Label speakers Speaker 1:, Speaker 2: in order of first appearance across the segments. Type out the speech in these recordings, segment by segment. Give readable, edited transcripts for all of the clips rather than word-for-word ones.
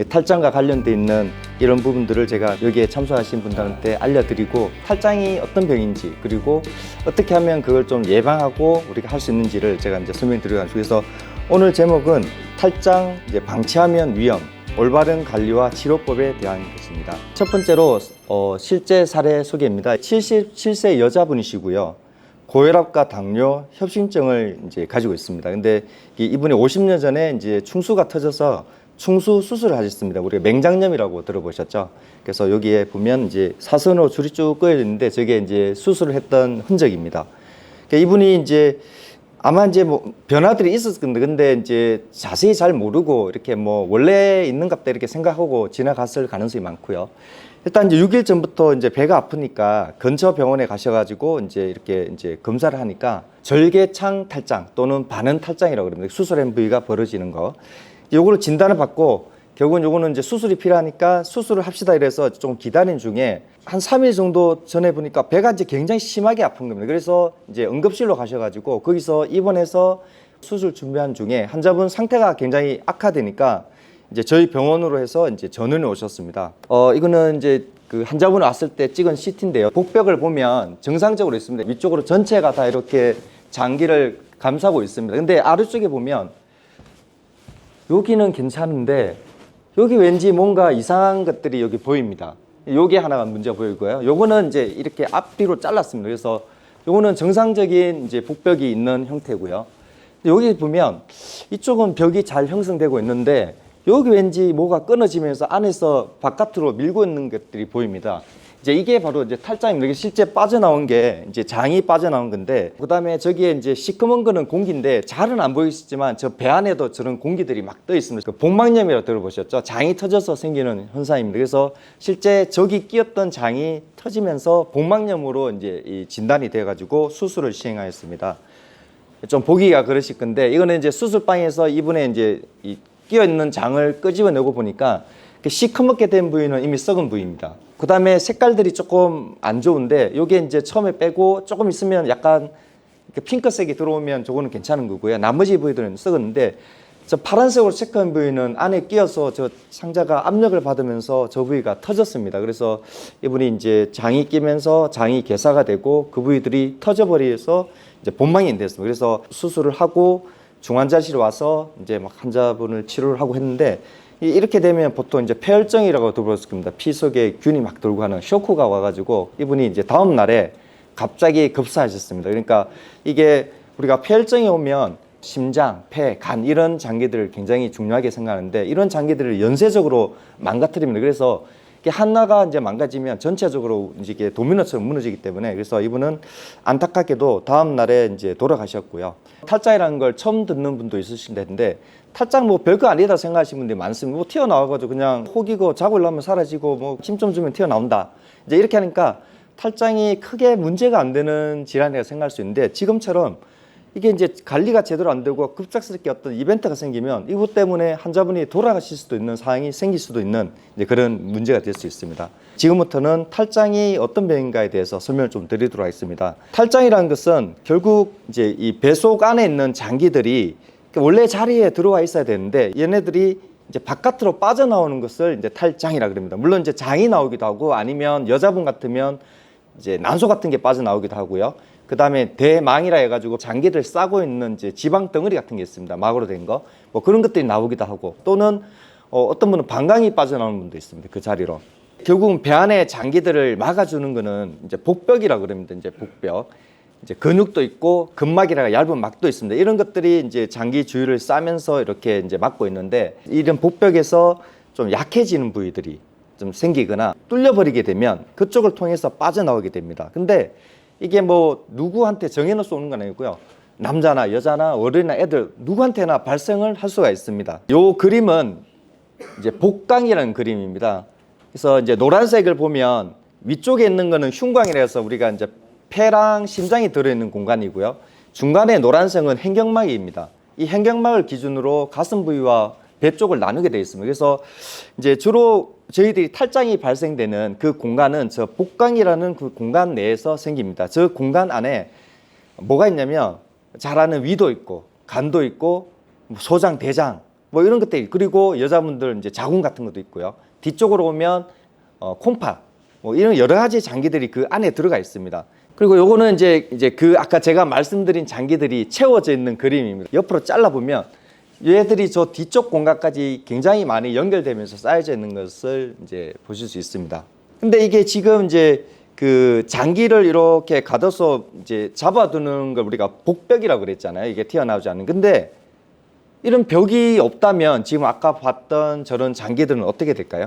Speaker 1: 탈장과 관련돼 있는 이런 부분들을 제가 여기에 참석하신 분들한테 알려드리고 탈장이 어떤 병인지 그리고 어떻게 하면 그걸 좀 예방하고 우리가 할 수 있는지를 제가 이제 설명드리고 그래서 오늘 제목은 탈장 이제 방치하면 위험 올바른 관리와 치료법에 대한 것입니다. 첫 번째로 실제 사례 소개입니다. 77세 여자분이시고요. 고혈압과 당뇨, 협심증을 이제 가지고 있습니다. 근데 이분이 50년 전에 이제 충수가 터져서 충수 수술을 하셨습니다. 우리가 맹장염이라고 들어보셨죠? 그래서 여기에 보면 이제 사선으로 줄이 쭉 꺼져 있는데 저게 이제 수술을 했던 흔적입니다. 그러니까 이분이 이제 아마 이제 뭐 변화들이 있었을 건데 근데 이제 자세히 잘 모르고 이렇게 뭐 원래 있는 갑다 이렇게 생각하고 지나갔을 가능성이 많고요. 일단 이제 6일 전부터 이제 배가 아프니까 근처 병원에 가셔가지고 이제 이렇게 이제 검사를 하니까 절개창 탈장 또는 반은 탈장이라고 그럽니다. 수술한 부위가 벌어지는 거. 요거를 진단을 받고 결국은 요거는 이제 수술이 필요하니까 수술을 합시다 이래서 좀 기다린 중에 한 3일 정도 전에 보니까 배가 이제 굉장히 심하게 아픈 겁니다. 그래서 이제 응급실로 가셔가지고 거기서 입원해서 수술 준비한 중에 환자분 상태가 굉장히 악화되니까 이제 저희 병원으로 해서 이제 전원이 오셨습니다. 이거는 이제 그 환자분 왔을 때 찍은 CT인데요. 복벽을 보면 정상적으로 있습니다. 위쪽으로 전체가 다 이렇게 장기를 감싸고 있습니다. 근데 아래쪽에 보면 여기는 괜찮은데 여기 왠지 뭔가 이상한 것들이 여기 보입니다. 여기 하나가 문제 보이고요. 요거는 이제 이렇게 앞뒤로 잘랐습니다. 그래서 요거는 정상적인 이제 복벽이 있는 형태고요. 여기 보면 이쪽은 벽이 잘 형성되고 있는데 여기 왠지 뭐가 끊어지면서 안에서 바깥으로 밀고 있는 것들이 보입니다. 이제 이게 바로 이제 탈장입니다. 이게 실제 빠져나온 게 이제 장이 빠져나온 건데, 그 다음에 저기에 이제 시커먼 거는 공기인데 잘은 안 보이시지만 저 배 안에도 저런 공기들이 막 떠 있습니다. 그 복막염이라고 들어보셨죠? 장이 터져서 생기는 현상입니다. 그래서 실제 저기 끼었던 장이 터지면서 복막염으로 이제 이 진단이 돼가지고 수술을 시행하였습니다. 좀 보기가 그러실 건데, 이거는 이제 수술방에서 이분의 이제 이 끼어 있는 장을 끄집어내고 보니까 시커멓게 된 부위는 이미 썩은 부위입니다. 그 다음에 색깔들이 조금 안 좋은데 요게 이제 처음에 빼고 조금 있으면 약간 핑크색이 들어오면 저거는 괜찮은 거고요. 나머지 부위들은 썩었는데 저 파란색으로 체크한 부위는 안에 끼어서 저 상자가 압력을 받으면서 저 부위가 터졌습니다. 그래서 이분이 이제 장이 끼면서 장이 괴사가 되고 그 부위들이 터져버려서 이제 본망이 됐습니다. 그래서 수술을 하고 중환자실에 와서 이제 막 환자분을 치료를 하고 했는데 이렇게 되면 보통 이제 폐혈증이라고 들어봤을 겁니다. 피 속에 균이 막 돌고 하는 쇼크가 와가지고 이분이 이제 다음 날에 갑자기 급사하셨습니다. 그러니까 이게 우리가 폐혈증이 오면 심장, 폐, 간 이런 장기들을 굉장히 중요하게 생각하는데 이런 장기들을 연쇄적으로 망가뜨립니다. 그래서 이게 하나가 이제 망가지면 전체적으로 이게 도미노처럼 무너지기 때문에 그래서 이분은 안타깝게도 다음 날에 이제 돌아가셨고요. 탈장이라는 걸 처음 듣는 분도 있으실 텐데 탈장 뭐 별거 아니다 생각하시는 분들이 많습니다. 뭐 튀어나와가지고 그냥 혹이고 자고 일어나면 사라지고 뭐 힘 좀 주면 튀어나온다. 이제 이렇게 하니까 탈장이 크게 문제가 안 되는 질환이라고 생각할 수 있는데 지금처럼 이게 이제 관리가 제대로 안 되고 급작스럽게 어떤 이벤트가 생기면 이것 때문에 환자분이 돌아가실 수도 있는 상황이 생길 수도 있는 이제 그런 문제가 될 수 있습니다. 지금부터는 탈장이 어떤 병인가에 대해서 설명을 좀 드리도록 하겠습니다. 탈장이라는 것은 결국 이제 이 배 속 안에 있는 장기들이 원래 자리에 들어와 있어야 되는데 얘네들이 이제 바깥으로 빠져나오는 것을 이제 탈장이라 그럽니다. 물론 이제 장이 나오기도 하고 아니면 여자분 같으면 이제 난소 같은 게 빠져나오기도 하고요. 그 다음에 대망이라 해가지고 장기를 싸고 있는 이제 지방 덩어리 같은 게 있습니다. 막으로 된 거. 뭐 그런 것들이 나오기도 하고 또는 어떤 분은 방광이 빠져나오는 분도 있습니다. 그 자리로. 결국은 배 안에 장기들을 막아주는 거는 이제 복벽이라고 그럽니다. 이제 복벽. 이제 근육도 있고 근막이라 얇은 막도 있습니다. 이런 것들이 이제 장기 주위를 싸면서 이렇게 이제 막고 있는데 이런 복벽에서 좀 약해지는 부위들이 좀 생기거나 뚫려버리게 되면 그쪽을 통해서 빠져나오게 됩니다. 근데 이게 뭐 누구한테 정해놓을 수 없는 건 아니고요. 남자나 여자나 어른이나 애들 누구한테나 발생을 할 수가 있습니다. 요 그림은 이제 복강이라는 그림입니다. 그래서 이제 노란색을 보면 위쪽에 있는 거는 흉곽이라 해서 우리가 이제 폐랑 심장이 들어있는 공간이고요. 중간에 노란색은 행경막입니다. 이 행경막을 기준으로 가슴 부위와 배 쪽을 나누게 되어 있습니다. 그래서 이제 주로 저희들이 탈장이 발생되는 그 공간은 저 복강이라는 그 공간 내에서 생깁니다. 저 공간 안에 뭐가 있냐면 잘 아는 위도 있고 간도 있고 소장, 대장 뭐 이런 것들, 그리고 여자분들 이제 자궁 같은 것도 있고요. 뒤쪽으로 오면 콩팥, 뭐 이런 여러 가지 장기들이 그 안에 들어가 있습니다. 그리고 요거는 이제 그 아까 제가 말씀드린 장기들이 채워져 있는 그림입니다. 옆으로 잘라보면 얘들이 저 뒤쪽 공간까지 굉장히 많이 연결되면서 쌓여져 있는 것을 이제 보실 수 있습니다. 근데 이게 지금 이제 그 장기를 이렇게 가둬서 이제 잡아두는 걸 우리가 복벽이라고 그랬잖아요. 이게 튀어나오지 않는. 근데 이런 벽이 없다면 지금 아까 봤던 저런 장기들은 어떻게 될까요?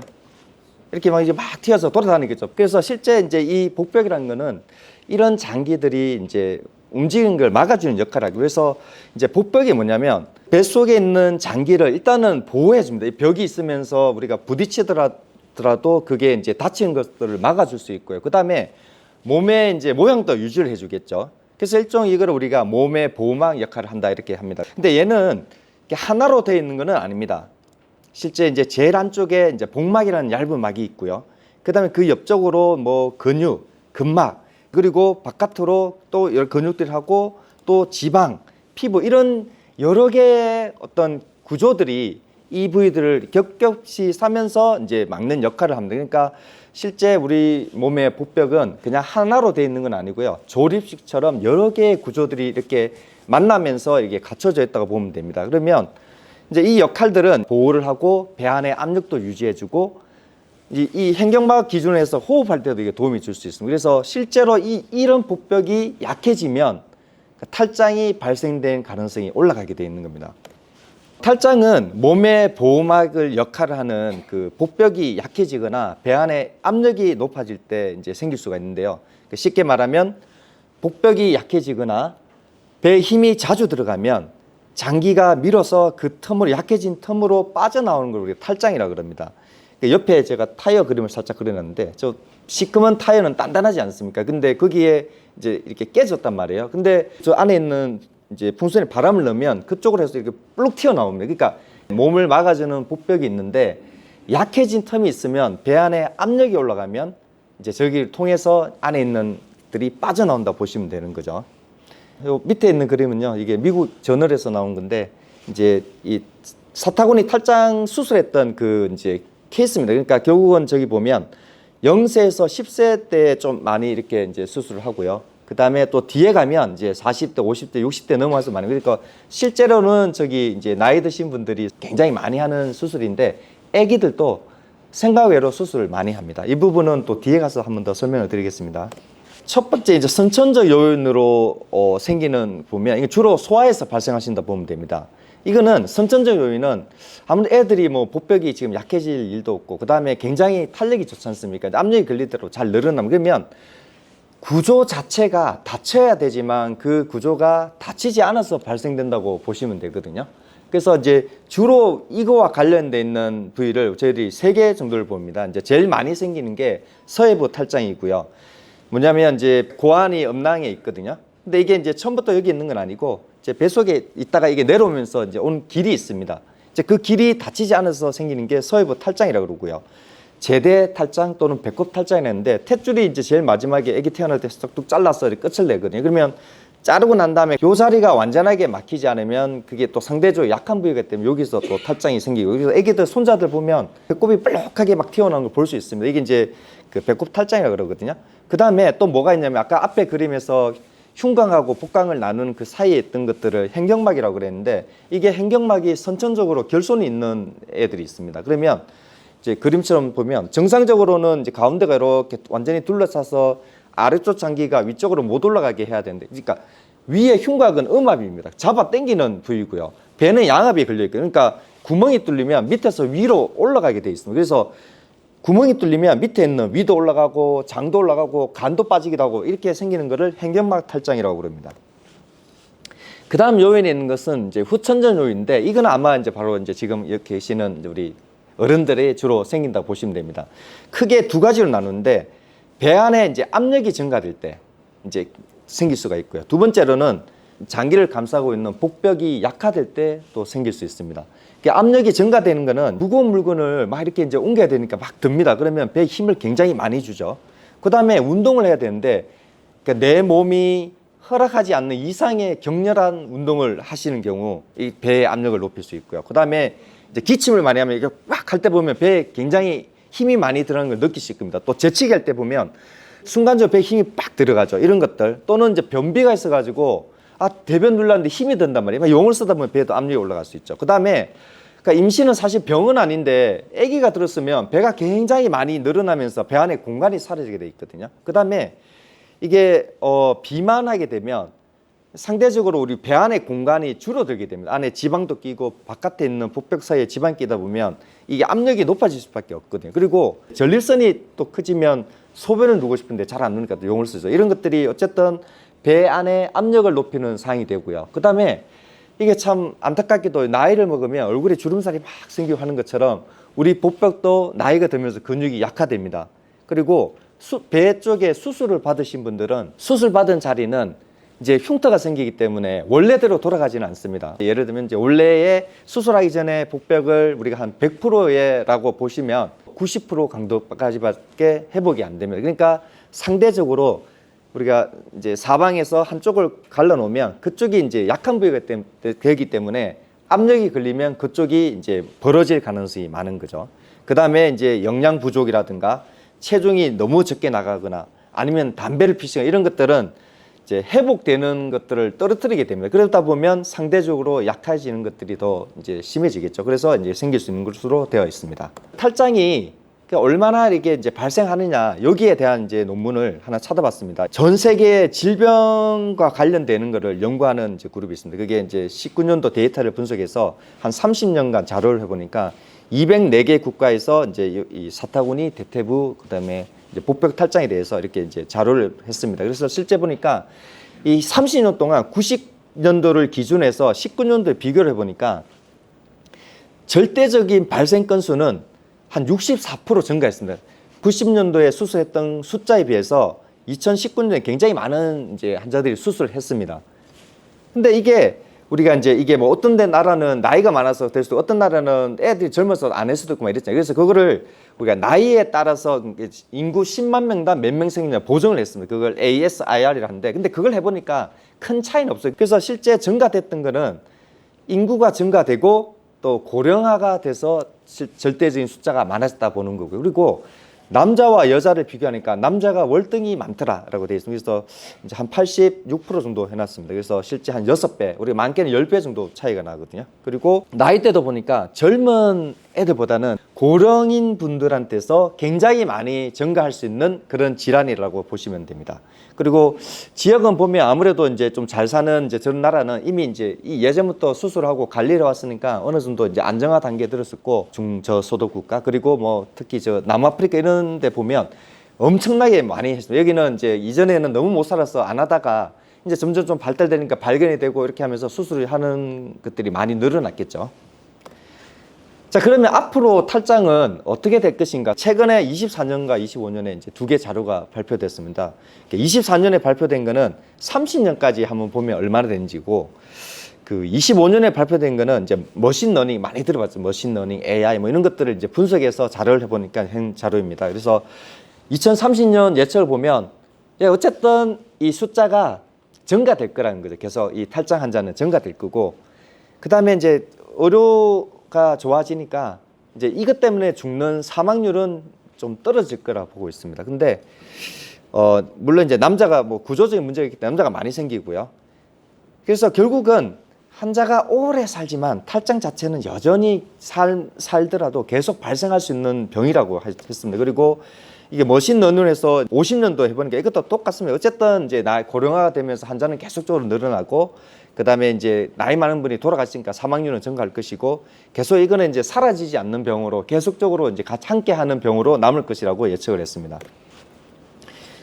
Speaker 1: 이렇게 막 이제 막 튀어서 돌아다니겠죠. 그래서 실제 이제 이 복벽이라는 거는 이런 장기들이 이제 움직이는 걸 막아주는 역할을 하고, 그래서 이제 복벽이 뭐냐면 뱃속에 있는 장기를 일단은 보호해 줍니다. 이 벽이 있으면서 우리가 부딪히더라도 그게 이제 다치는 것들을 막아줄 수 있고요. 그 다음에 몸의 이제 모양도 유지를 해주겠죠. 그래서 일종의 이걸 우리가 몸의 보호막 역할을 한다 이렇게 합니다. 근데 얘는 하나로 되어 있는 것은 아닙니다. 실제 이제 제일 안쪽에 이제 복막이라는 얇은 막이 있고요. 그 다음에 그 옆쪽으로 뭐 근육, 근막, 그리고 바깥으로 또 여러 근육들하고 또 지방, 피부, 이런 여러 개의 어떤 구조들이 이 부위들을 겹겹이 싸면서 이제 막는 역할을 합니다. 그러니까 실제 우리 몸의 복벽은 그냥 하나로 되어 있는 건 아니고요. 조립식처럼 여러 개의 구조들이 이렇게 만나면서 이게 갖춰져 있다고 보면 됩니다. 그러면 이제 이 역할들은 보호를 하고 배 안의 압력도 유지해주고 이 횡격막 기준으로 해서 호흡할 때도 이게 도움이 줄 수 있습니다. 그래서 실제로 이런 복벽이 약해지면 탈장이 발생된 가능성이 올라가게 되어 있는 겁니다. 탈장은 몸의 보호막을 역할을 하는 그 복벽이 약해지거나 배 안에 압력이 높아질 때 이제 생길 수가 있는데요. 쉽게 말하면 복벽이 약해지거나 배에 힘이 자주 들어가면 장기가 밀어서 그 틈으로, 약해진 틈으로 빠져나오는 걸 우리가 탈장이라고 그럽니다. 옆에 제가 타이어 그림을 살짝 그려놨는데, 저 시커먼 타이어는 단단하지 않습니까? 근데 거기에 이제 이렇게 깨졌단 말이에요. 근데 저 안에 있는 이제 풍선에 바람을 넣으면 그쪽으로 해서 이렇게 뿔룩 튀어나옵니다. 그러니까 몸을 막아주는 복벽이 있는데 약해진 틈이 있으면 배 안에 압력이 올라가면 이제 저기를 통해서 안에 있는 들이 빠져나온다 보시면 되는 거죠. 요 밑에 있는 그림은요, 이게 미국 저널에서 나온 건데, 이제 이 사타구니 탈장 수술했던 그 이제 케이스입니다. 그러니까 결국은 저기 보면 0세에서 10세 때 좀 많이 이렇게 이제 수술을 하고요. 그 다음에 또 뒤에 가면 이제 40대, 50대, 60대 넘어와서 많이. 그러니까 실제로는 저기 이제 나이 드신 분들이 굉장히 많이 하는 수술인데, 애기들도 생각 외로 수술을 많이 합니다. 이 부분은 또 뒤에 가서 한 번 더 설명을 드리겠습니다. 첫 번째 이제 선천적 요인으로 생기는 보면 이게 주로 소아에서 발생하신다 보면 됩니다. 이거는 선천적 요인은 아무래도 애들이 뭐 복벽이 지금 약해질 일도 없고, 그 다음에 굉장히 탄력이 좋지 않습니까? 압력이 걸릴 대로 잘 늘어나면, 그러면 구조 자체가 다쳐야 되지만 그 구조가 다치지 않아서 발생된다고 보시면 되거든요. 그래서 이제 주로 이거와 관련돼 있는 부위를 저희들이 3개 정도를 봅니다. 이제 제일 많이 생기는 게 서해부 탈장이고요. 뭐냐면 이제 고환이 음낭에 있거든요. 근데 이게 이제 처음부터 여기 있는 건 아니고 이제 뱃속에 있다가 이게 내려오면서 이제 온 길이 있습니다. 이제 그 길이 다치지 않아서 생기는 게 서해부 탈장이라고 그러고요. 제대 탈장 또는 배꼽 탈장이라고 하는데, 탯줄이 이제 제일 마지막에 아기 태어날 때 쏙 잘라서 끝을 내거든요. 그러면 자르고 난 다음에 이 자리가 완전하게 막히지 않으면 그게 또 상대적으로 약한 부위이기 때문에 여기서 또 탈장이 생기고, 그래서 아기들 손자들 보면 배꼽이 뾰족하게 막 튀어나오는 걸 볼 수 있습니다. 이게 이제 그 배꼽 탈장이라고 그러거든요. 그 다음에 또 뭐가 있냐면 아까 앞에 그림에서 흉곽하고 복강을 나누는 그 사이에 있던 것들을 횡격막이라고 그랬는데, 이게 횡격막이 선천적으로 결손이 있는 애들이 있습니다. 그러면 이제 그림처럼 보면 정상적으로는 이제 가운데가 이렇게 완전히 둘러싸서 아래쪽 장기가 위쪽으로 못 올라가게 해야 되는데, 그러니까 위에 흉곽은 음압입니다. 잡아 당기는 부위고요. 배는 양압이 걸려 있고요. 그러니까 구멍이 뚫리면 밑에서 위로 올라가게 돼 있습니다. 그래서 구멍이 뚫리면 밑에 있는 위도 올라가고 장도 올라가고 간도 빠지기도 하고 이렇게 생기는 것을 횡격막 탈장이라고 그럽니다. 그 다음 요인에 있는 것은 이제 후천적 요인인데, 이건 아마 이제 바로 이제 지금 이렇게 계시는 우리 어른들이 주로 생긴다고 보시면 됩니다. 크게 2가지로 나누는데, 배 안에 이제 압력이 증가될 때 이제 생길 수가 있고요. 두 번째로는 장기를 감싸고 있는 복벽이 약화될 때 또 생길 수 있습니다. 압력이 증가되는 거는 무거운 물건을 막 이렇게 이제 옮겨야 되니까 막 듭니다. 그러면 배에 힘을 굉장히 많이 주죠. 그 다음에 운동을 해야 되는데, 그러니까 내 몸이 허락하지 않는 이상의 격렬한 운동을 하시는 경우 이 배의 압력을 높일 수 있고요. 그 다음에 이제 기침을 많이 하면 이게 막 할 때 보면 배에 굉장히 힘이 많이 들어가는 걸 느끼실 겁니다. 또 재치기 할 때 보면 순간적으로 배에 힘이 빡 들어가죠. 이런 것들. 또는 이제 변비가 있어가지고 대변 눌렀는데 힘이 든단 말이에요. 용을 쓰다 보면 배에도 압력이 올라갈 수 있죠. 그 다음에 그러니까 임신은 사실 병은 아닌데 아기가 들었으면 배가 굉장히 많이 늘어나면서 배 안에 공간이 사라지게 돼 있거든요. 그 다음에 이게 비만하게 되면 상대적으로 우리 배 안에 공간이 줄어들게 됩니다. 안에 지방도 끼고 바깥에 있는 복벽 사이에 지방 끼다 보면 이게 압력이 높아질 수밖에 없거든요. 그리고 전립선이 또 커지면 소변을 누고 싶은데 잘 안 누니까 또 용을 쓰죠. 이런 것들이 어쨌든 배 안에 압력을 높이는 상황이 되고요. 그 다음에 이게 참 안타깝게도 나이를 먹으면 얼굴에 주름살이 막 생기고 하는 것처럼 우리 복벽도 나이가 들면서 근육이 약화됩니다. 그리고 배 쪽에 수술을 받으신 분들은 수술 받은 자리는 이제 흉터가 생기기 때문에 원래대로 돌아가지는 않습니다. 예를 들면 이제 원래의 수술하기 전에 복벽을 우리가 한 100%라고 보시면 90% 강도까지밖에 회복이 안 됩니다. 그러니까 상대적으로 우리가 이제 사방에서 한쪽을 갈라놓으면 그쪽이 이제 약한 부위가 되기 때문에 압력이 걸리면 그쪽이 이제 벌어질 가능성이 많은 거죠. 그 다음에 이제 영양 부족이라든가 체중이 너무 적게 나가거나 아니면 담배를 피시거나 이런 것들은 이제 회복되는 것들을 떨어뜨리게 됩니다. 그러다 보면 상대적으로 약해지는 것들이 더 이제 심해지겠죠. 그래서 이제 생길 수 있는 것으로 되어 있습니다. 탈장이 얼마나 이게 이제 발생하느냐 여기에 대한 이제 논문을 하나 찾아봤습니다. 전 세계 질병과 관련되는 것을 연구하는 이제 그룹이 있습니다. 그게 이제 19년도 데이터를 분석해서 한 30년간 자료를 해보니까 204개 국가에서 이제 이 사타구니, 대퇴부, 그다음에 이제 복벽 탈장에 대해서 이렇게 이제 자료를 했습니다. 그래서 실제 보니까 이 30년 동안 90년도를 기준해서 19년도에 비교를 해보니까 절대적인 발생 건수는 한 64% 증가했습니다. 90년도에 수술했던 숫자에 비해서 2019년에 굉장히 많은 이제 환자들이 수술을 했습니다. 근데 이게 우리가 이제 이게 뭐 어떤 데 나라는 나이가 많아서 될 수도 어떤 나라는 애들이 젊어서 안 할 수도 있고 막 이랬잖아요. 그래서 그거를 우리가 나이에 따라서 인구 10만 명당 몇 명 생기냐 보정을 했습니다. 그걸 ASIR이라 하는데 근데 그걸 해보니까 큰 차이는 없어요. 그래서 실제 증가됐던 거는 인구가 증가되고 또 고령화가 돼서 절대적인 숫자가 많아졌다 보는 거고요. 그리고 남자와 여자를 비교하니까 남자가 월등히 많더라라고 되어 있습니다. 그래서 이제 한 86% 정도 해놨습니다. 그래서 실제 한 6배, 우리 많게는 10배 정도 차이가 나거든요. 그리고 나이대도 보니까 젊은 애들보다는 고령인 분들한테서 굉장히 많이 증가할 수 있는 그런 질환이라고 보시면 됩니다. 그리고 지역은 보면 아무래도 이제 좀 잘 사는 이제 저런 나라는 이미 이제 이 예전부터 수술하고 관리를 왔으니까 어느 정도 이제 안정화 단계에 들었었고 중저소득 국가 그리고 뭐 특히 저 남아프리카 이런 데 보면 엄청나게 많이 했습니다. 여기는 이제 이전에는 너무 못 살아서 안 하다가 이제 점점 좀 발달되니까 발견이 되고 이렇게 하면서 수술을 하는 것들이 많이 늘어났겠죠. 자, 그러면 앞으로 탈장은 어떻게 될 것인가? 최근에 24년과 25년에 이제 두 개 자료가 발표됐습니다. 24년에 발표된 거는 30년까지 한번 보면 얼마나 되는지고, 그 25년에 발표된 거는 이제 머신러닝 많이 들어봤죠. 머신러닝, AI 뭐 이런 것들을 이제 분석해서 자료를 해보니까 한 자료입니다. 그래서 2030년 예측을 보면 어쨌든 이 숫자가 증가될 거라는 거죠. 계속 이 탈장 환자는 증가될 거고, 그 다음에 이제 의료가 좋아지니까 이제 이것 때문에 죽는 사망률은 좀 떨어질 거라 보고 있습니다. 근데 물론 이제 남자가 뭐 구조적인 문제가 있기 때문에 남자가 많이 생기고요. 그래서 결국은 환자가 오래 살지만 탈장 자체는 여전히 살더라도 계속 발생할 수 있는 병이라고 했습니다. 그리고 이게 머신러닝에서 50년도 해보니까 이것도 똑같습니다. 어쨌든 이제 고령화가 되면서 환자는 계속적으로 늘어나고, 그 다음에 이제 나이 많은 분이 돌아가시니까 사망률은 증가할 것이고, 계속 이거는 이제 사라지지 않는 병으로 계속적으로 이제 같이 함께하는 병으로 남을 것이라고 예측을 했습니다.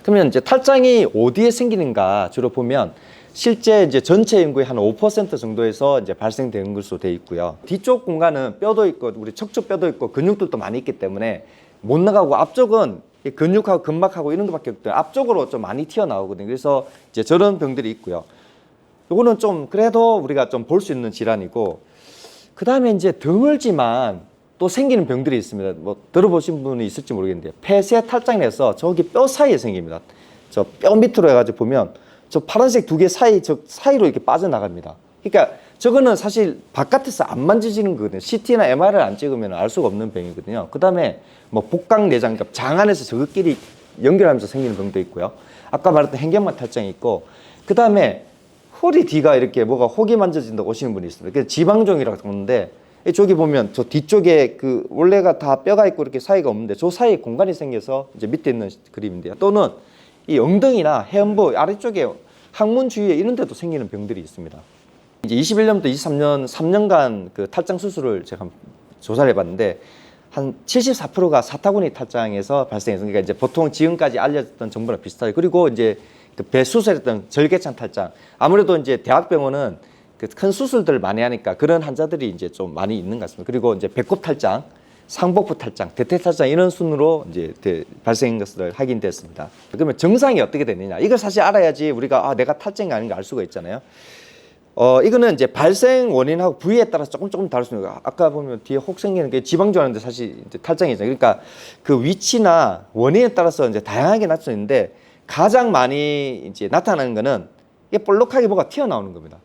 Speaker 1: 그러면 이제 탈장이 어디에 생기는가 주로 보면 실제 이제 전체 인구의 한 5% 정도에서 이제 발생되는 것으로 되어 있고요. 뒤쪽 공간은 뼈도 있고 우리 척추뼈도 있고 근육들도 많이 있기 때문에 못 나가고, 앞쪽은 근육하고 근막하고 이런 것밖에 없거든요. 앞쪽으로 좀 많이 튀어나오거든요. 그래서 이제 저런 병들이 있고요. 요거는 좀 그래도 우리가 좀 볼 수 있는 질환이고, 그 다음에 이제 드물지만 또 생기는 병들이 있습니다. 뭐 들어보신 분이 있을지 모르겠는데 폐쇄 탈장에서 저기 뼈 사이에 생깁니다. 저 뼈 밑으로 해가지고 보면 저 파란색 두 개 사이로 이렇게 빠져나갑니다. 그러니까 저거는 사실 바깥에서 안 만져지는 거거든요. CT나 MR을 안 찍으면 알 수가 없는 병이거든요. 그 다음에 뭐 복강 내장, 그러니까 장 안에서 저것끼리 연결하면서 생기는 병도 있고요. 아까 말했던 행경막 탈장이 있고, 그 다음에 허리 뒤가 이렇게 뭐가 혹이 만져진다고 오시는 분이 있습니다. 그래서 지방종이라고 하는데, 저기 보면 저 뒤쪽에 그 원래가 다 뼈가 있고 이렇게 사이가 없는데 저 사이에 공간이 생겨서 이제 밑에 있는 그림인데요. 또는 이 엉덩이나 해음부 아래쪽에 항문 주위에 이런 데도 생기는 병들이 있습니다. 이제 21년부터 23년 3년간 그 탈장 수술을 제가 조사를 해봤는데 한 74%가 사타구니 탈장에서 발생해서, 그러니까 이제 보통 지금까지 알려졌던 정보랑 비슷하죠. 그리고 이제 그 배 수술했던 절개창 탈장, 아무래도 이제 대학병원은 그 큰 수술들 많이 하니까 그런 환자들이 이제 좀 많이 있는 것 같습니다. 그리고 이제 배꼽 탈장, 상복부 탈장, 대퇴 탈장 이런 순으로 이제 발생한 것을 확인됐습니다. 그러면 정상이 어떻게 되느냐? 이걸 사실 알아야지 우리가 내가 탈장이 아닌가 알 수가 있잖아요. 이거는 이제 발생 원인하고 부위에 따라서 조금 다를 수 있는 거예요. 아까 보면 뒤에 혹 생기는 게 지방종하는데 사실 이제 탈장이잖아요. 그러니까 그 위치나 원인에 따라서 이제 다양하게 나타날 수 있는데 가장 많이 이제 나타나는 거는 이게 볼록하게 뭐가 튀어나오는 겁니다.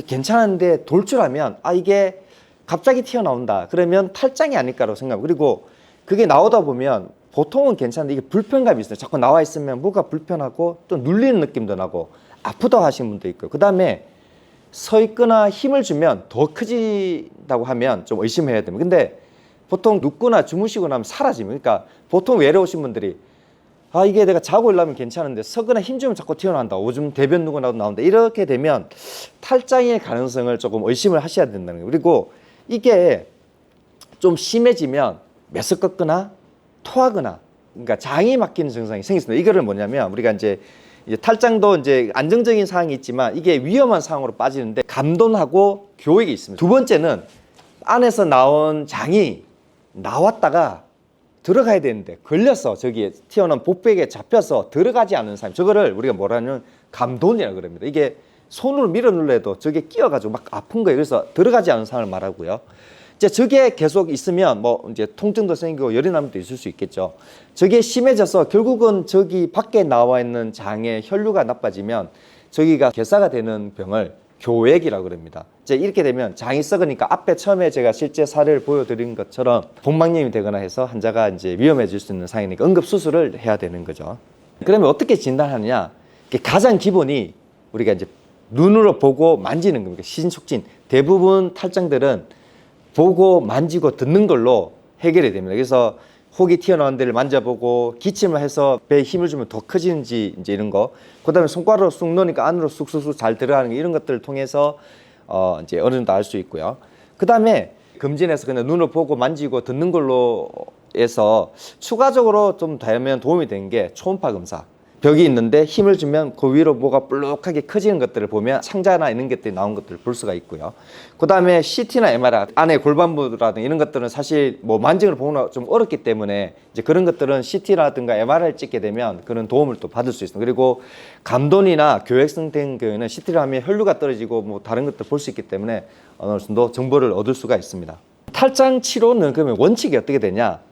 Speaker 1: 괜찮은데 돌출하면 이게 갑자기 튀어나온다 그러면 탈장이 아닐까라고 생각하고, 그리고 그게 나오다 보면 보통은 괜찮은데 이게 불편감이 있어요. 자꾸 나와 있으면 뭐가 불편하고 또 눌리는 느낌도 나고 아프다고 하시는 분도 있고, 그 다음에 서 있거나 힘을 주면 더 커진다고 하면 좀 의심해야 됩니다. 근데 보통 눕거나 주무시고 나면 사라집니다. 그러니까 보통 외로우신 분들이 이게 내가 자고 일어나면 괜찮은데 서거나 힘 주면 자꾸 튀어나온다. 오줌 대변 누구 나도 나온다. 이렇게 되면 탈장의 가능성을 조금 의심을 하셔야 된다는 거예요. 그리고 이게 좀 심해지면 메스껍거나 토하거나, 그러니까 장이 막히는 증상이 생겼습니다. 이거를 뭐냐면 우리가 이제 탈장도 이제 안정적인 상황이 있지만 이게 위험한 상황으로 빠지는데 감돈하고 교육이 있습니다. 두 번째는 안에서 나온 장이 나왔다가 들어가야 되는데 걸려서 저기에 튀어나온 복부에 잡혀서 들어가지 않는 사람, 저거를 우리가 뭐라는 감돈이라고 그럽니다. 이게 손으로 밀어 눌러도 저게 끼어가지고 막 아픈 거예요. 그래서 들어가지 않는 상황을 말하고요. 이제 저게 계속 있으면 뭐 이제 통증도 생기고 열이 나면 또 있을 수 있겠죠. 저게 심해져서 결국은 저기 밖에 나와 있는 장의 혈류가 나빠지면 저기가 괴사가 되는 병을 교액이라고 그럽니다. 이제 이렇게 되면 장이 썩으니까 앞에 처음에 제가 실제 사례를 보여드린 것처럼 복막염이 되거나 해서 환자가 이제 위험해질 수 있는 상황이니까 응급 수술을 해야 되는 거죠. 그러면 어떻게 진단하느냐? 가장 기본이 우리가 이제 눈으로 보고 만지는 겁니다. 시신촉진. 대부분 탈장들은 보고 만지고 듣는 걸로 해결이 됩니다. 그래서 혹이 튀어나온 데를 만져보고 기침을 해서 배에 힘을 주면 더 커지는지 이제 이런 거. 그다음에 손가락으로 쑥 넣으니까 안으로 쑥쑥쑥 잘 들어가는 거, 이런 것들을 통해서 이제 어느 정도 알 수 있고요. 그다음에 검진해서 그냥 눈을 보고 만지고 듣는 걸로 해서 추가적으로 좀 되면 도움이 되는 게 초음파 검사. 벽이 있는데 힘을 주면 그 위로 뭐가 볼록하게 커지는 것들을 보면 상자나 이런 것들이 나온 것들을 볼 수가 있고요. 그 다음에 CT나 MRI, 안에 골반부라든가 이런 것들은 사실 뭐 만증을 보기가 좀 어렵기 때문에 이제 그런 것들은 CT라든가 MRI를 찍게 되면 그런 도움을 또 받을 수 있습니다. 그리고 감돈이나 교액성 된 경우에는 CT를 하면 혈류가 떨어지고 뭐 다른 것들 볼 수 있기 때문에 어느 정도 정보를 얻을 수가 있습니다. 탈장 치료는 그러면 원칙이 어떻게 되냐?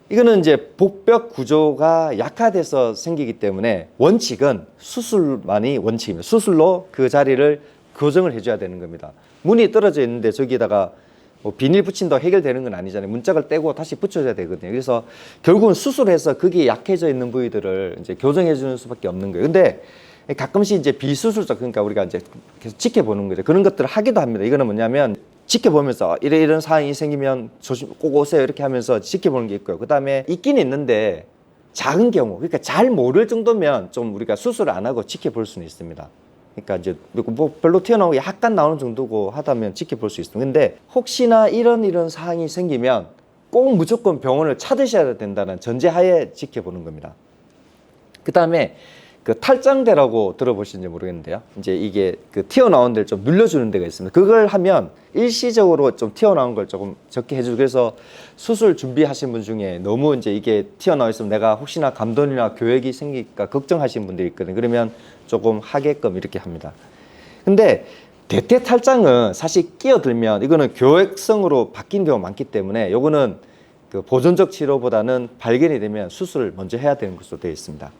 Speaker 1: 이거는 이제 복벽 구조가 약화돼서 생기기 때문에 원칙은 수술만이 원칙입니다. 수술로 그 자리를 교정을 해줘야 되는 겁니다. 문이 떨어져 있는데 저기다가 뭐 비닐 붙인다고 해결되는 건 아니잖아요. 문짝을 떼고 다시 붙여줘야 되거든요. 그래서 결국은 수술해서 그게 약해져 있는 부위들을 이제 교정해 주는 수밖에 없는 거예요. 근데 가끔씩 이제 비수술적, 그러니까 우리가 이제 계속 지켜보는 거죠. 그런 것들을 하기도 합니다. 이거는 뭐냐면 지켜보면서 이런 상황이 생기면 조심 꼭 오세요 이렇게 하면서 지켜보는 게 있고요. 그 다음에 있긴 있는데 작은 경우, 그러니까 잘 모를 정도면 좀 우리가 수술을 안 하고 지켜볼 수는 있습니다. 그러니까 이제 뭐 별로 튀어나오고 약간 나오는 정도고 하다면 지켜볼 수 있습니다. 근데 혹시나 이런 상황이 생기면 꼭 무조건 병원을 찾으셔야 된다는 전제하에 지켜보는 겁니다. 그 다음에 그 탈장대라고 들어보시는지 모르겠는데요. 이제 이게 그 튀어나온 데를 좀 눌려주는 데가 있습니다. 그걸 하면 일시적으로 좀 튀어나온 걸 조금 적게 해주고, 그래서 수술 준비하신 분 중에 너무 이제 이게 튀어나와 있으면 내가 혹시나 감돈이나 교액이 생길까 걱정하시는 분들이 있거든요. 그러면 조금 하게끔 이렇게 합니다. 근데 대퇴 탈장은 사실 끼어들면 이거는 교액성으로 바뀐 경우가 많기 때문에 요거는 그 보존적 치료보다는 발견이 되면 수술을 먼저 해야 되는 것으로 되어 있습니다.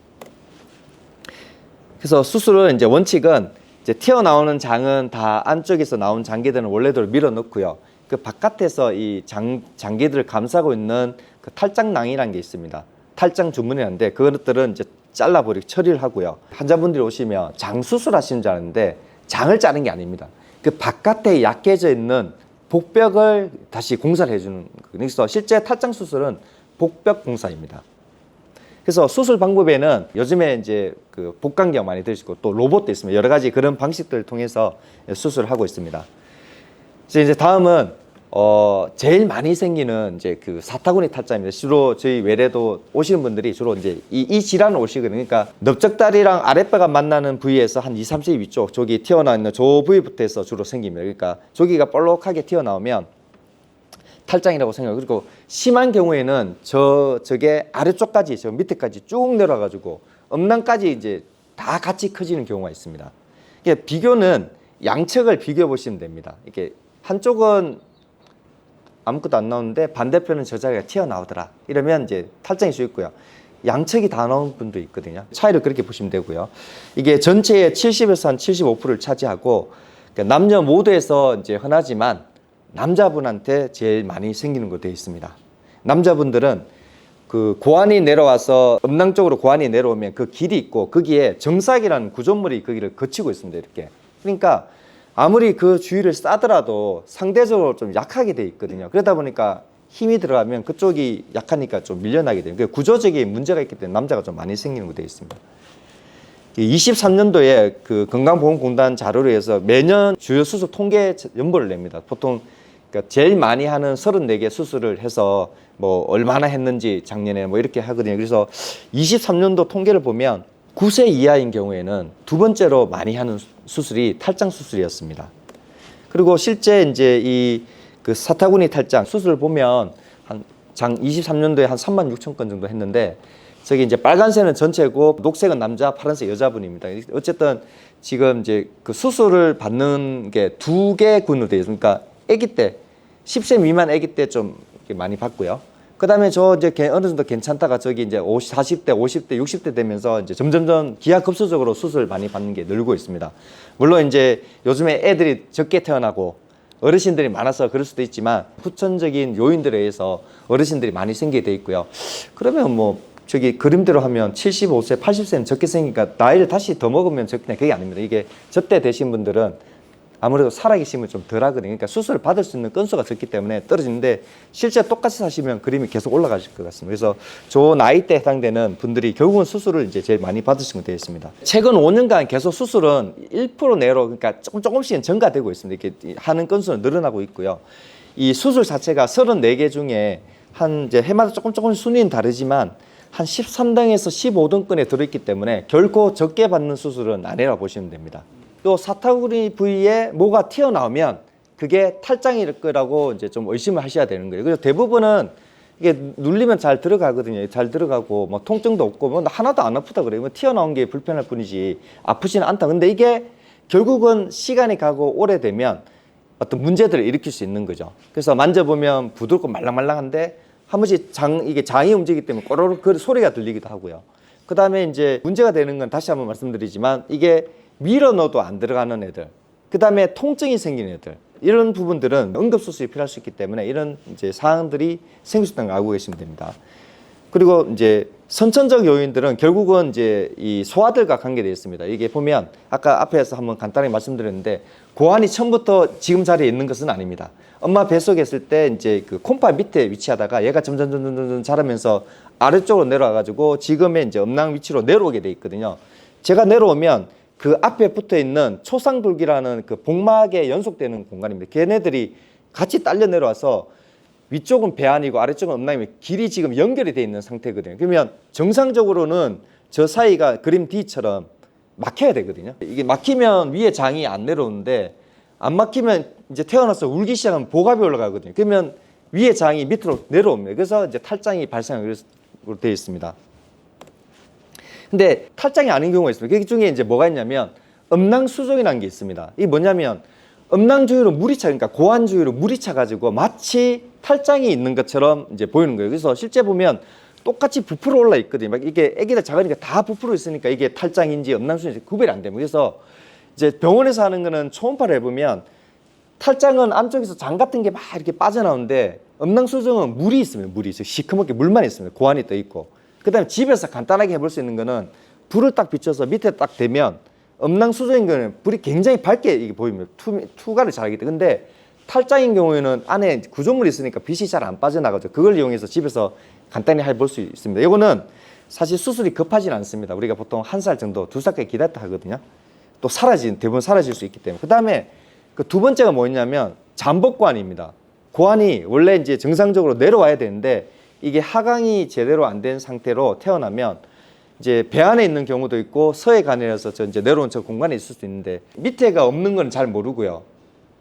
Speaker 1: 그래서 수술은 이제 원칙은 이제 튀어나오는 장은 다 안쪽에서 나온 장기들은 원래대로 밀어 넣고요. 그 바깥에서 이 장기들을 감싸고 있는 그 탈장낭이라는 게 있습니다. 탈장 주문이라는데 그것들은 이제 잘라버리고 처리를 하고요. 환자분들이 오시면 장 수술하시는 줄 아는데 장을 자른 게 아닙니다. 그 바깥에 약해져 있는 복벽을 다시 공사를 해주는 거예요. 그래서 실제 탈장 수술은 복벽 공사입니다. 그래서 수술 방법에는 요즘에 이제 그 복강경 많이 들으시고 또 로봇도 있습니다. 여러 가지 그런 방식들을 통해서 수술을 하고 있습니다. 이제 다음은 제일 많이 생기는 이제 그 사타구니 탈장입니다. 주로 저희 외래도 오시는 분들이 주로 이제 이 질환을 오시거든요. 그러니까 넓적다리랑 아랫배가 만나는 부위에서 한 20-30 위쪽 저기 튀어나와 있는 저 부위부터 해서 주로 생깁니다. 그러니까 저기가 볼록하게 튀어나오면 탈장이라고 생각해요. 그리고 심한 경우에는 저게 아래쪽까지 저 밑에까지 쭉 내려가지고 음낭까지 이제 다 같이 커지는 경우가 있습니다. 그러니까 비교는 양측을 비교해 보시면 됩니다. 이게 한쪽은 아무것도 안 나오는데 반대편은 저 자리가 튀어나오더라. 이러면 이제 탈장일 수 있고요. 양측이 다 나온 분도 있거든요. 차이를 그렇게 보시면 되고요. 이게 전체의 70에서 한 75%를 차지하고 그러니까 남녀 모두에서 이제 흔하지만 남자분한테 제일 많이 생기는 거 되어 있습니다. 남자분들은 그 고환이 내려와서 음낭 쪽으로 고환이 내려오면 그 길이 있고 거기에 정삭이라는 구조물이 거기를 거치고 있습니다. 이렇게. 그러니까 아무리 그 주위를 싸더라도 상대적으로 좀 약하게 돼 있거든요. 그러다 보니까 힘이 들어가면 그쪽이 약하니까 좀 밀려나게 돼요. 구조적인 문제가 있기 때문에 남자가 좀 많이 생기는 거 되어 있습니다. 23년도에 그 건강보험공단 자료로 해서 매년 주요 수술 통계 연보를 냅니다. 보통 그러니까 제일 많이 하는 34개 수술을 해서 뭐 얼마나 했는지 작년에 뭐 이렇게 하거든요. 그래서 23년도 통계를 보면 9세 이하인 경우에는 두 번째로 많이 하는 수술이 탈장 수술이었습니다. 그리고 실제 이제 이 그 사타구니 탈장 수술을 보면 한 23년도에 한 36,000건 정도 했는데 저기 이제 빨간색은 전체고 녹색은 남자, 파란색 여자분입니다. 어쨌든 지금 이제 그 수술을 받는 게 두 개 군으로 되어 있습니다. 그러니까 아기 때 10세 미만 아기 때 좀 많이 받고요. 그다음에 저 이제 어느 정도 괜찮다가 저기 이제 40대, 50대, 60대 되면서 이제 점점점 기하급수적으로 수술 많이 받는 게 늘고 있습니다. 물론 이제 요즘에 애들이 적게 태어나고 어르신들이 많아서 그럴 수도 있지만 후천적인 요인들에 의해서 어르신들이 많이 생기게 돼 있고요. 그러면 뭐 저기 그림대로 하면 75세, 80세는 적게 생기니까 나이를 다시 더 먹으면 적게 그게 아닙니다. 이게 저때 되신 분들은 아무래도 살아계시면 좀 덜 하거든요. 그러니까 수술을 받을 수 있는 건수가 적기 때문에 떨어지는데 실제 똑같이 사시면 그림이 계속 올라가실 것 같습니다. 그래서 저 나이 때 해당되는 분들이 결국은 수술을 이제 제일 많이 받으시면 되어 있습니다. 최근 5년간 계속 수술은 1% 내로 그러니까 조금씩은 증가되고 있습니다. 이렇게 하는 건수는 늘어나고 있고요. 이 수술 자체가 34개 중에 한 이제 해마다 조금 순위는 다르지만 한 13등에서 15등권에 들어있기 때문에 결코 적게 받는 수술은 아니라고 보시면 됩니다. 또 사타구니 부위에 뭐가 튀어나오면 그게 탈장일 거라고 이제 좀 의심을 하셔야 되는 거예요. 그래서 대부분은 이게 눌리면 잘 들어가거든요. 잘 들어가고 뭐 통증도 없고 뭐 하나도 안 아프다 그래요. 뭐 튀어나온 게 불편할 뿐이지 아프지는 않다. 근데 이게 결국은 시간이 가고 오래되면 어떤 문제들을 일으킬 수 있는 거죠. 그래서 만져보면 부드럽고 말랑말랑한데 한 번씩 이게 장이 움직이기 때문에 꼬르륵 그 소리가 들리기도 하고요. 그 다음에 이제 문제가 되는 건 다시 한번 말씀드리지만 이게 밀어 넣어도 안 들어가는 애들, 그 다음에 통증이 생기는 애들, 이런 부분들은 응급수술이 필요할 수 있기 때문에 이런 이제 사항들이 생길 수 있다는 걸 알고 계시면 됩니다. 그리고 이제 선천적 요인들은 결국은 이제 이 소아들과 관계되어 있습니다. 이게 보면 아까 앞에서 한번 간단히 말씀드렸는데 고환이 처음부터 지금 자리에 있는 것은 아닙니다. 엄마 뱃속에 있을 때 이제 그 콩팥 밑에 위치하다가 얘가 점점 자라면서 아래쪽으로 내려와가지고 지금의 이제 음낭 위치로 내려오게 돼 있거든요. 제가 내려오면 그 앞에 붙어 있는 초상돌기라는 그 복막에 연속되는 공간입니다. 걔네들이 같이 딸려 내려와서 위쪽은 배안이고 아래쪽은 음낭이면 길이 지금 연결이 돼 있는 상태거든요. 그러면 정상적으로는 저 사이가 그림 D처럼 막혀야 되거든요. 이게 막히면 위에 장이 안 내려오는데 안 막히면 이제 태어나서 울기 시작하면 복압이 올라가거든요. 그러면 위에 장이 밑으로 내려옵니다. 그래서 이제 탈장이 발생하게 되어 있습니다. 근데 탈장이 아닌 경우가 있습니다. 그 중에 이제 뭐가 있냐면 음낭수족이라는 게 있습니다. 이게 뭐냐면 음낭 주위로 물이 차, 그러니까 고환 주위로 물이 차가지고 마치 탈장이 있는 것처럼 이제 보이는 거예요. 그래서 실제 보면 똑같이 부풀어 올라 있거든요. 막 이게 애기들 작으니까 다 부풀어 있으니까 이게 탈장인지 음낭수족인지 구별이 안 됩니다. 그래서 이제 병원에서 하는 거는 초음파를 해보면 탈장은 안쪽에서 장 같은 게 막 이렇게 빠져나오는데 음낭수정은 물이 있습니다. 물이 있어요. 시커멓게 물만 있습니다. 고환이 떠 있고. 그 다음에 집에서 간단하게 해볼 수 있는 거는 불을 딱 비춰서 밑에 딱 대면 음낭수정인 거는 불이 굉장히 밝게 이게 보입니다. 투과를 잘하기 때문에. 근데 탈장인 경우에는 안에 구조물이 있으니까 빛이 잘 안 빠져나가죠. 그걸 이용해서 집에서 간단히 해볼 수 있습니다. 이거는 사실 수술이 급하진 않습니다. 우리가 보통 1살 정도, 2살까지 기다렸다 하거든요. 또 대부분 사라질 수 있기 때문에. 그 다음에 그 두 번째가 뭐였냐면 잠복관입니다. 고환이 원래 이제 정상적으로 내려와야 되는데 이게 하강이 제대로 안 된 상태로 태어나면 이제 배 안에 있는 경우도 있고 서해 간이라서 이제 내려온 저 공간에 있을 수도 있는데 밑에가 없는 건 잘 모르고요.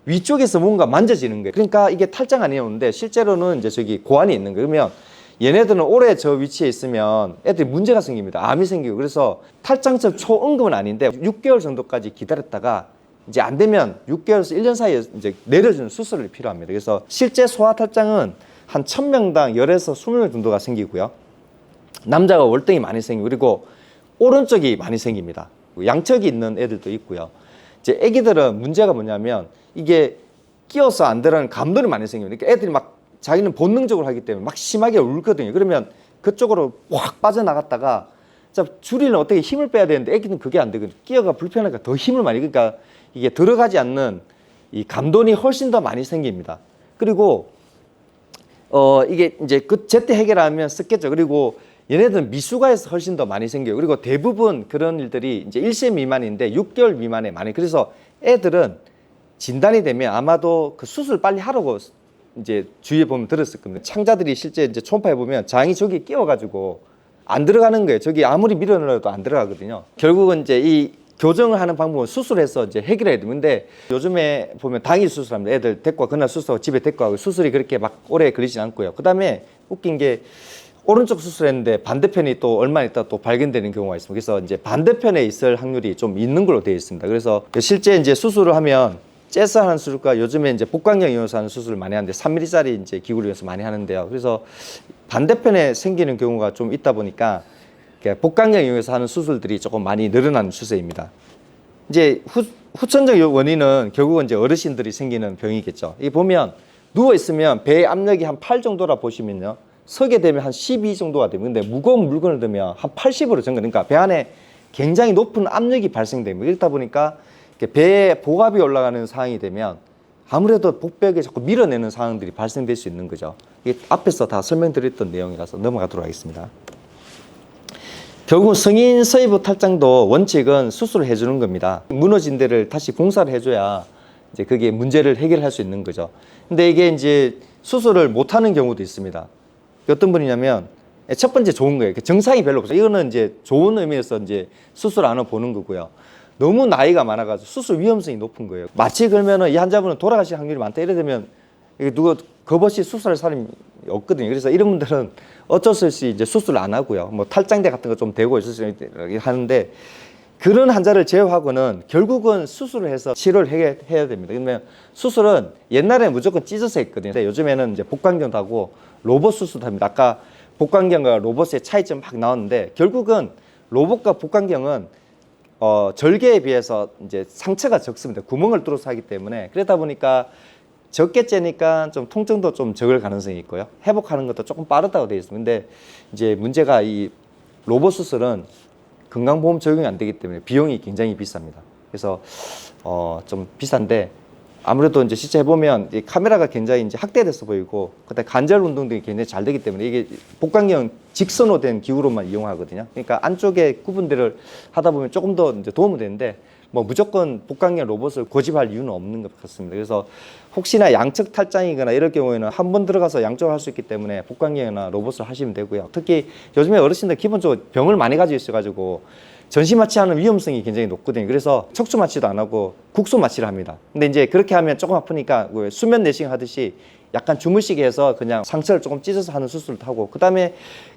Speaker 1: 위쪽에서 뭔가 만져지는 거예요. 그러니까 이게 탈장 아니었는데 실제로는 이제 저기 고환이 있는 거예요. 그러면 얘네들은 오래 저 위치에 있으면 애들이 문제가 생깁니다. 암이 생기고. 그래서 탈장처럼 초응급은 아닌데 6개월 정도까지 기다렸다가 이제 안 되면 6개월에서 1년 사이에 이제 내려주는 수술이 필요합니다. 그래서 실제 소아탈장은 한 1000명당 10에서 20명 정도가 생기고요. 남자가 월등히 많이 생기고 그리고 오른쪽이 많이 생깁니다. 양측이 있는 애들도 있고요. 이제 애기들은 문제가 뭐냐면 이게 끼어서 안 들어가는 감돌이 많이 생깁니다. 그러니까 애들이 막 자기는 본능적으로 하기 때문에 막 심하게 울거든요. 그러면 그쪽으로 확 빠져나갔다가 자, 줄이는 어떻게 힘을 빼야 되는데 애기는 그게 안 되거든요. 끼어가 불편하니까 더 힘을 많이, 그러니까 이게 들어가지 않는 이 감돈이 훨씬 더 많이 생깁니다. 그리고 이게 이제 그 제때 해결하면 쓰겠죠. 그리고 얘네들은 미숙아에서 훨씬 더 많이 생겨요. 그리고 대부분 그런 일들이 이제 1세 미만인데 6개월 미만에 많이. 그래서 애들은 진단이 되면 아마도 그 수술 빨리 하라고 이제 주위에 보면 들었을 겁니다. 창자들이 실제 이제 초음파해 보면 장이 저기 끼어가지고 안 들어가는 거예요. 저기 아무리 밀어넣어도 안 들어가거든요. 결국은 이제 이 교정을 하는 방법은 수술해서 이제 해결해야 돼요. 근데 요즘에 보면 당일 수술합니다. 애들 데리고 와, 그날 수술하고 집에 데리고 가고 수술이 그렇게 막 오래 걸리진 않고요. 그 다음에 웃긴 게 오른쪽 수술했는데 반대편이 또 얼마 있다 또 발견되는 경우가 있습니다. 그래서 이제 반대편에 있을 확률이 좀 있는 걸로 되어 있습니다. 그래서 실제 이제 수술을 하면 째서 하는 수술과 요즘에 이제 복강경 이용해서 하는 수술을 많이 하는데 3mm짜리 이제 기구를 이용해서 많이 하는데요. 그래서 반대편에 생기는 경우가 좀 있다 보니까 복강경 이용해서 하는 수술들이 조금 많이 늘어난 추세입니다. 이제 후천적 원인은 결국은 이제 어르신들이 생기는 병이겠죠. 이 보면 누워 있으면 배 압력이 한 8 정도라 보시면요. 서게 되면 한 12 정도가 됩니다. 근데 무거운 물건을 들면 한 80으로 증가. 그러니까 배 안에 굉장히 높은 압력이 발생됩니다. 이렇다 보니까 배에 복압이 올라가는 상황이 되면 아무래도 복벽에 자꾸 밀어내는 상황들이 발생될 수 있는 거죠. 이게 앞에서 다 설명드렸던 내용이라서 넘어가도록 하겠습니다. 결국은 성인 서이부 탈장도 원칙은 수술을 해주는 겁니다. 무너진 데를 다시 봉사를 해줘야 이제 그게 문제를 해결할 수 있는 거죠. 근데 이게 이제 수술을 못하는 경우도 있습니다. 어떤 분이냐면 첫 번째 좋은 거예요. 증상이 별로 없어요. 이거는 이제 좋은 의미에서 이제 수술 안 하고 보는 거고요. 너무 나이가 많아가지고 수술 위험성이 높은 거예요. 마취 걸면은 이 환자분은 돌아가실 확률이 많다. 이래 되면 이게 누가 겁없이 수술할 사람이 없거든요. 그래서 이런 분들은 어쩔 수 없이 이제 수술 안 하고요. 뭐 탈장대 같은 거 좀 대고 수술 하는데 그런 환자를 제외하고는 결국은 수술을 해서 치료를 해야 됩니다. 그러면 수술은 옛날에는 무조건 찢어서 했거든요. 근데 요즘에는 이제 복강경도 하고 로봇 수술도 합니다. 아까 복강경과 로봇의 차이점 막 나왔는데 결국은 로봇과 복강경은 절개에 비해서 이제 상처가 적습니다. 구멍을 뚫어서 하기 때문에. 그러다 보니까 적게 째니까 좀 통증도 좀 적을 가능성이 있고요. 회복하는 것도 조금 빠르다고 되어 있습니다. 근데 이제 문제가 이 로봇 수술은 건강보험 적용이 안 되기 때문에 비용이 굉장히 비쌉니다. 그래서 좀 비싼데 아무래도 이제 실제 해보면 이 카메라가 굉장히 이제 확대돼서 보이고 그다음에 관절 운동 등이 굉장히 잘 되기 때문에 이게 복강경 직선으로 된 기구로만 이용하거든요. 그러니까 안쪽에 구분들을 하다 보면 조금 더 이제 도움이 되는데 뭐 무조건 복강경 로봇을 고집할 이유는 없는 것 같습니다. 그래서 혹시나 양측 탈장이거나 이럴 경우에는 한 번 들어가서 양쪽을 할 수 있기 때문에 복강경이나 로봇을 하시면 되고요. 특히 요즘에 어르신들 기본적으로 병을 많이 가지고 있어가지고 전신 마취하는 위험성이 굉장히 높거든요. 그래서 척추 마취도 안 하고 국소 마취를 합니다. 근데 이제 그렇게 하면 조금 아프니까 수면 내시경 하듯이 약간 주무시게 해서 그냥 상처를 조금 찢어서 하는 수술을 하고 그 다음에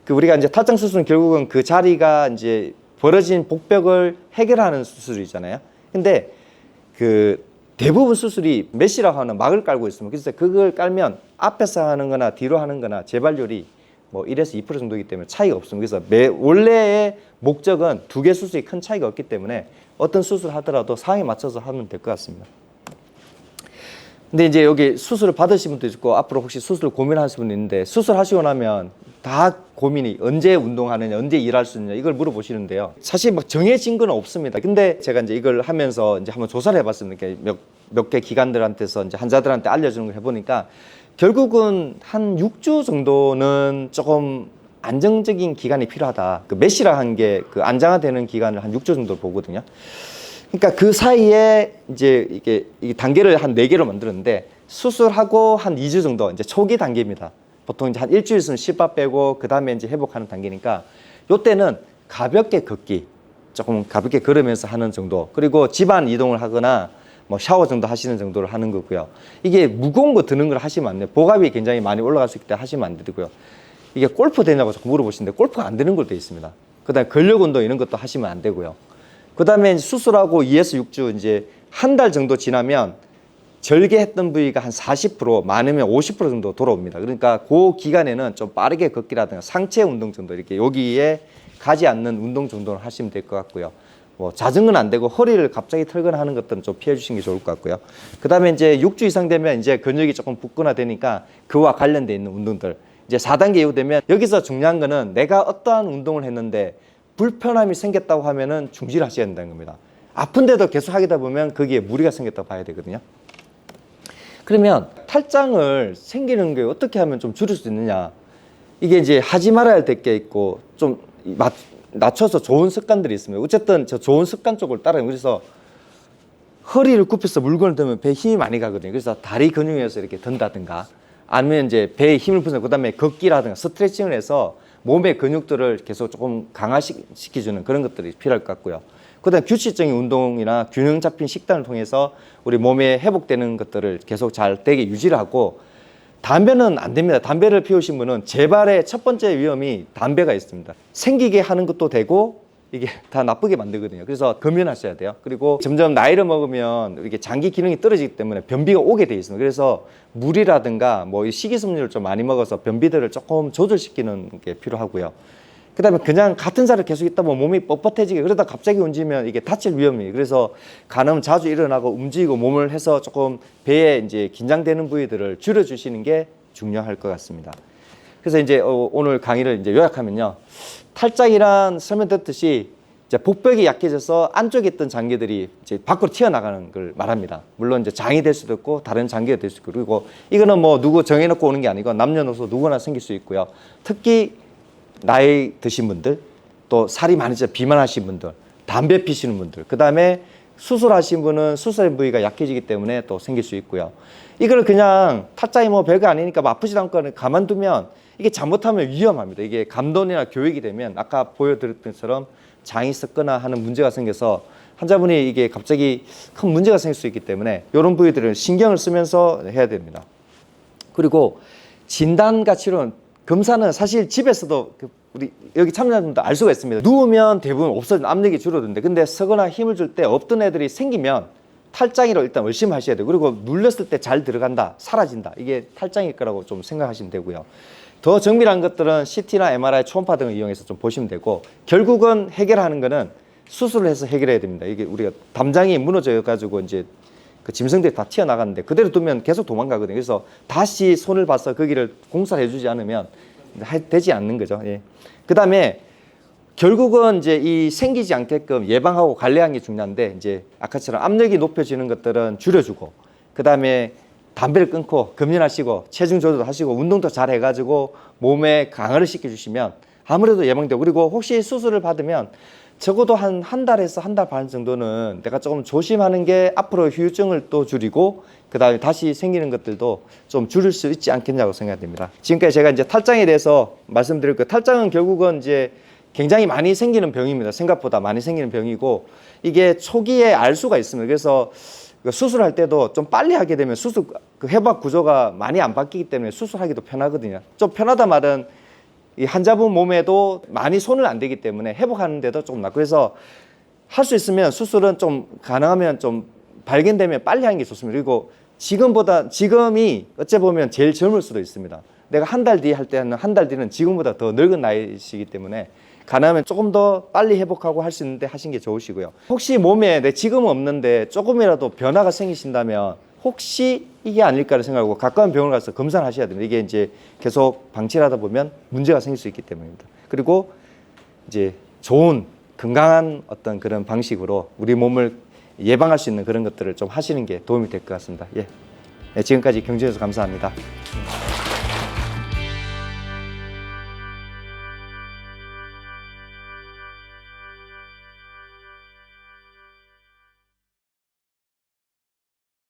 Speaker 1: 우리가 이제 탈장 수술은 결국은 그 자리가 이제 벌어진 복벽을 해결하는 수술이잖아요. 근데 그 대부분 수술이 메시라고 하는 막을 깔고 있습니다. 그래서 그걸 깔면 앞에서 하는 거나 뒤로 하는 거나 재발률이 뭐 1에서 2% 정도이기 때문에 차이가 없습니다. 그래서 원래의 목적은 두 개 수술이 큰 차이가 없기 때문에 어떤 수술을 하더라도 상황에 맞춰서 하면 될 것 같습니다. 근데 이제 여기 수술을 받으신 분도 있고 앞으로 혹시 수술 고민하시는 분도 있는데 수술하시고 나면 다 고민이 언제 운동하느냐, 언제 일할 수 있느냐 이걸 물어보시는데요. 사실 막 정해진 건 없습니다. 근데 제가 이제 이걸 하면서 이제 한번 조사를 해봤습니다. 몇 개 기관들한테서 이제 환자들한테 알려주는 걸 해보니까 결국은 한 6주 정도는 조금 안정적인 기간이 필요하다. 그 메시라 한 게 그 안정화되는 기간을 한 6주 정도 보거든요. 그러니까 그 사이에 이제 이게 단계를 한 4개로 만들었는데 수술하고 한 2주 정도 이제 초기 단계입니다. 보통 이제 한 일주일 있으면 실밥 빼고 그 다음에 이제 회복하는 단계니까 요때는 가볍게 걷기, 조금 가볍게 걸으면서 하는 정도, 그리고 집안 이동을 하거나 뭐 샤워 정도 하시는 정도를 하는 거고요. 이게 무거운 거 드는 걸 하시면 안 돼요. 보갑이 굉장히 많이 올라갈 수 있기 때문에 하시면 안 되고요. 이게 골프 되냐고 자꾸 물어보시는데 골프가 안 되는 걸로 되어 있습니다. 그 다음에 근력 운동 이런 것도 하시면 안 되고요. 그 다음에 수술하고 2에서 6주 이제 한 달 정도 지나면 절개했던 부위가 한 40% 많으면 50% 정도 돌아옵니다. 그러니까 그 기간에는 좀 빠르게 걷기라든가 상체 운동 정도 이렇게 여기에 가지 않는 운동 정도는 하시면 될 것 같고요. 뭐 자전거는 안 되고 허리를 갑자기 털거나 하는 것들은 좀 피해 주시는 게 좋을 것 같고요. 그 다음에 이제 6주 이상 되면 이제 근육이 조금 붙거나 되니까 그와 관련되어 있는 운동들 이제 4단계 이후 되면 여기서 중요한 거는 내가 어떠한 운동을 했는데 불편함이 생겼다고 하면은 중지를 하셔야 된다는 겁니다. 아픈데도 계속 하다 보면 거기에 무리가 생겼다고 봐야 되거든요. 그러면 탈장을 생기는 게 어떻게 하면 좀 줄일 수 있느냐. 이게 이제 하지 말아야 될 게 있고 좀 낮춰서 좋은 습관들이 있습니다. 어쨌든 저 좋은 습관 쪽을 따라요. 그래서 허리를 굽혀서 물건을 들면 배에 힘이 많이 가거든요. 그래서 다리 근육에서 이렇게 든다든가 아니면 이제 배에 힘을 풀어서 그다음에 걷기라든가 스트레칭을 해서 몸의 근육들을 계속 조금 강화시켜주는 그런 것들이 필요할 것 같고요. 그다음 규칙적인 운동이나 균형 잡힌 식단을 통해서 우리 몸에 회복되는 것들을 계속 잘 되게 유지를 하고 담배는 안 됩니다. 담배를 피우신 분은 재발의 첫 번째 위험이 담배가 있습니다. 생기게 하는 것도 되고 이게 다 나쁘게 만들거든요. 그래서 금연하셔야 돼요. 그리고 점점 나이를 먹으면 이게 장기 기능이 떨어지기 때문에 변비가 오게 돼 있습니다. 그래서 물이라든가 뭐 식이섬유를 좀 많이 먹어서 변비들을 조금 조절시키는 게 필요하고요. 그 다음에 그냥 같은 자리를 계속 있다 보면 몸이 뻣뻣해지게 그러다 갑자기 움직이면 이게 다칠 위험이 그래서 간염 자주 일어나고 움직이고 몸을 해서 조금 배에 이제 긴장되는 부위들을 줄여주시는 게 중요할 것 같습니다. 그래서 이제 오늘 강의를 이제 요약하면요. 탈장이란 설명드렸듯이 이제 복벽이 약해져서 안쪽에 있던 장기들이 이제 밖으로 튀어나가는 걸 말합니다. 물론 이제 장이 될 수도 있고 다른 장기가 될 수 있고 그리고 이거는 뭐 누구 정해놓고 오는 게 아니고 남녀노소 누구나 생길 수 있고요. 특히 나이 드신 분들, 또 살이 많이 쪄 비만하신 분들, 담배 피시는 분들, 그 다음에 수술하신 분은 수술의 부위가 약해지기 때문에 또 생길 수 있고요. 이걸 그냥 탈장이 뭐 별거 아니니까 뭐 아프지도 않고 가만두면 이게 잘못하면 위험합니다. 이게 감돈이나 교육이 되면 아까 보여드렸던 것처럼 장이 썩거나 하는 문제가 생겨서 환자분이 이게 갑자기 큰 문제가 생길 수 있기 때문에 이런 부위들은 신경을 쓰면서 해야 됩니다. 그리고 진단과 치료는 검사는 사실 집에서도 우리 여기 참여자분도 알 수가 있습니다. 누우면 대부분 없어진 압력이 줄어드는데 근데 서거나 힘을 줄 때 없던 애들이 생기면 탈장이라고 일단 의심하셔야 돼요. 그리고 눌렀을 때 잘 들어간다, 사라진다. 이게 탈장일 거라고 좀 생각하시면 되고요. 더 정밀한 것들은 CT나 MRI, 초음파 등을 이용해서 좀 보시면 되고 결국은 해결하는 거는 수술을 해서 해결해야 됩니다. 이게 우리가 담장이 무너져 가지고 이제 그 짐승들이 다 튀어나가는데 그대로 두면 계속 도망가거든요. 그래서 다시 손을 봐서 거기를 공사를 해주지 않으면 되지 않는 거죠. 예. 그 다음에 결국은 이제 이 생기지 않게끔 예방하고 관리하는 게 중요한데 이제 아까처럼 압력이 높여지는 것들은 줄여주고 그 다음에 담배를 끊고 금연하시고 체중 조절도 하시고 운동도 잘 해가지고 몸에 강화를 시켜주시면 아무래도 예방되고 그리고 혹시 수술을 받으면 적어도 한 달에서 한 달 반 정도는 내가 조금 조심하는 게 앞으로 후유증을 또 줄이고 그 다음에 다시 생기는 것들도 좀 줄일 수 있지 않겠냐고 생각됩니다. 지금까지 제가 이제 탈장에 대해서 말씀드릴 거예요. 탈장은 결국은 이제 굉장히 많이 생기는 병입니다. 생각보다 많이 생기는 병이고 이게 초기에 알 수가 있습니다. 그래서 수술할 때도 좀 빨리 하게 되면 수술 그 해박 구조가 많이 안 바뀌기 때문에 수술하기도 편하거든요. 좀 편하다 말은 이 환자분 몸에도 많이 손을 안 대기 때문에 회복하는 데도 조금 낫고 그래서 할 수 있으면 수술은 좀 가능하면 좀 발견되면 빨리 하는 게 좋습니다. 그리고 지금이 어째 보면 제일 젊을 수도 있습니다. 내가 한 달 뒤에 할 때는 한 달 뒤는 지금보다 더 늙은 나이시기 때문에 가능하면 조금 더 빨리 회복하고 할 수 있는데 하신 게 좋으시고요. 혹시 몸에 내 지금은 없는데 조금이라도 변화가 생기신다면 혹시 이게 아닐까를 생각하고 가까운 병원을 가서 검사를 하셔야 됩니다. 이게 이제 계속 방치를 하다 보면 문제가 생길 수 있기 때문입니다. 그리고 이제 좋은 건강한 어떤 그런 방식으로 우리 몸을 예방할 수 있는 그런 것들을 좀 하시는 게 도움이 될 것 같습니다. 예. 네, 지금까지 경주에서 감사합니다.